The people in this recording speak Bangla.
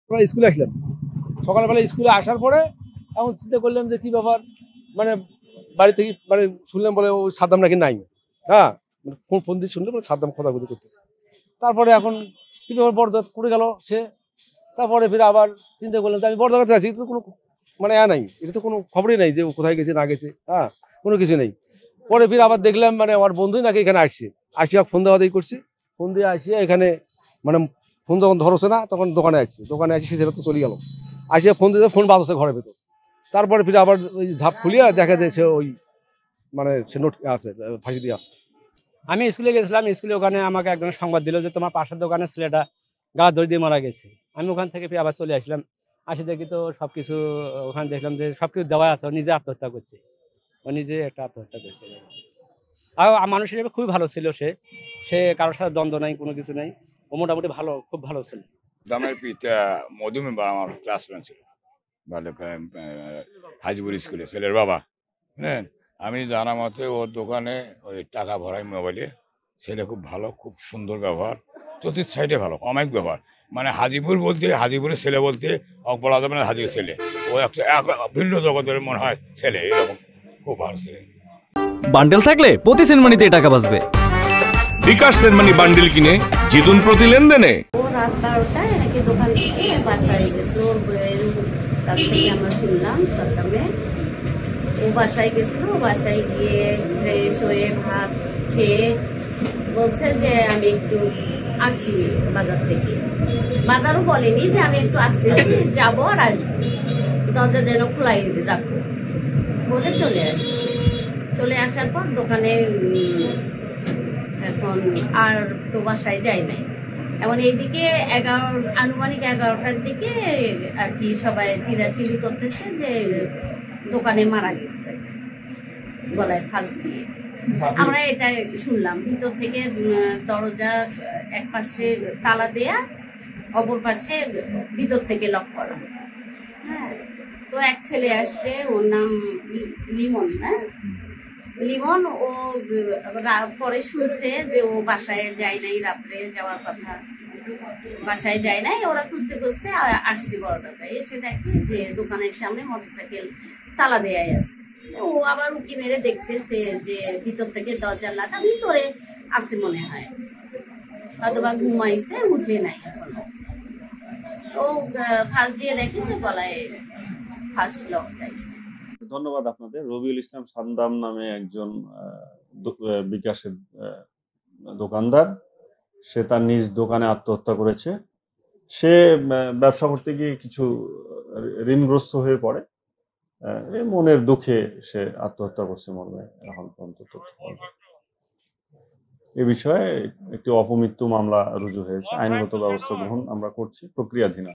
আমরা স্কুলে আসলাম, সকালবেলা স্কুলে আসার পরে এখন চিন্তা করলাম যে কি ব্যাপার, মানে বাড়ি থেকে মানে শুনলাম বলে ওই সাদ্দাম নাকি নাই। হ্যাঁ, ফোন দিয়ে শুনলে বলে সাদ্দাম খোঁজাখুঁজি করতেছে। তারপরে এখন কি ব্যাপার, বড়দা করে গেল সে। তারপরে ফিরে আবার চিন্তা করলাম যে আমি বড়দার কাছে আছি, কিন্তু কোনো মানে নাই, এটা তো কোনো খবরই নাই যে ও কোথায় গেছে না গেছে। হ্যাঁ, কোনো কিছু নেই। পরে ফিরে আবার দেখলাম মানে আমার বন্ধুই নাকি এখানে আসছে, আসিয়া ফোন দেওয়া দিয়ে করছি। ফোন দিয়ে আসিয়া এখানে মানে ফোন যখন ধরছে না তখন দোকানে আসছে, দোকানে আসি সেটা তো চলে গেল। আসিয়া ফোন দিতে ফোন বাজছে ঘরের ভেতর। তারপরে ফিরে আবার ওই ঝাপ খুলিয়া দেখা যায় সে ওই মানে সে নোট আছে, ফাঁসি দিয়ে আছে। আমি স্কুলে গেছিলাম, স্কুলে ওখানে আমাকে একজন সংবাদ দিল যে তোমার পাশের দোকানের ছেলেটা গা দড়ি দিয়ে মারা গেছে। আমি ওখান থেকে আবার চলে আসলাম, আসি দেখি তো সবকিছু ওখানে দেখলাম যে সবকিছু দেওয়া আছে, ও নিজে আত্মহত্যা করছে, ও নিজে একটা আত্মহত্যা করছে। আর মানুষ হিসেবে খুবই ভালো ছিল, সে সে কারোর সাথে দ্বন্দ্ব নাই, কোনো কিছু নাই, ও মোটামুটি ভালো, খুব ভালো ছিল। দামের পিতা মধুমে বা আমার ক্লাসমেট ছিল, ভালো হাজিপুর স্কুলে ছেলের বাবা। হ্যাঁ, আমি জানা মতে ওর দোকানে ওই টাকা ভরাই মোবাইলে, ছেলে খুব ভালো, খুব সুন্দর ব্যবহার, চতুর্থ সাইডে ভালো, অনেক ব্যবহার। মানে হাজিপুর বলতে, হাজিপুরের ছেলে বলতে বলা যাবে না হাজির ছেলে, ও একটা ভিন্ন জগতের মনে হয় ছেলে, এরকম খুব ভালো ছেলে। বান্ডেল থাকলে প্রতি সেনমানিতে টাকা বাঁচবে। বিকাশ সেনমানি বান্ডেল কিনে জিতুন প্রতি লেনদেনে। ও রাত 12টায় নাকি দোকান থেকে বাসায় গেছিল, ওর বইয়ের কাছ থেকে আমরা শুনলাম সাদ্দামে ও বাসায় গেছিল। বাসায় গিয়ে ফ্রেশ হয়ে ভাত খেয়ে বলছে যে আমি একটু আসি বাজার থেকে। বাজারও বলেনি যে আমি একটু আসতেছি, যাবো আর আসবো, দরজা যেন খোলাই রাখবো বলে চলে আসি। চলে আসার পর দোকানে এখন আর তো বাসায় যাই নাই। এখন এইদিকে আনুমানিক 11টার দিকে আর কি সবাই চিরাচিরি করতেছে যে দোকানে মারা গেছে গলায় ফাঁস দিয়ে। আমরা এটা শুনলাম, ভিতর থেকে দরজা এক পাশে তালা দেয়া, অপর পাশে ভিতর থেকে লক করা। হ্যাঁ, তো এক ছেলে আসছে, ওর নাম লিমন। হ্যাঁ, লিমন। ও পরে শুনছে যে ও বাসায় যায় নাই, রাত্রে যাওয়ার কথা, বাসায় যায় নাই। ওরা খুঁজতে খুঁজতে আসছে বড়দাটা, এসে দেখে যে দোকানের সামনে মোটরসাইকেল তালা দেয়াই আছে। ও আবার উঁকি মেরে দেখতেছে যে ভিতর থেকে দরজা লাগা, ভিতরে আছে মনে হয়, অথবা ঘুমাইছে, উঠে নাই এখনো। ও ফাঁস দিয়ে দেখে যে গলায় ফাঁস লটকাইছে। ধন্যবাদ আপনাদের। রবিউল ইসলাম সাদ্দাম নামে একজন বিকাশের দোকানদার, সে তার নিজ দোকানে আত্মহত্যা করেছে। সে ব্যবসা করতে গিয়ে কিছু ঋণগ্রস্ত হয়ে পড়ে, মনের দুঃখে সে আত্মহত্যা করছে মর্মে এখন পর্যন্ত তথ্য পাওয়া যায়। এ বিষয়ে একটি অপমৃত্যু মামলা রুজু হয়েছে, আইনগত ব্যবস্থা গ্রহণ আমরা করছি, প্রক্রিয়াধীন।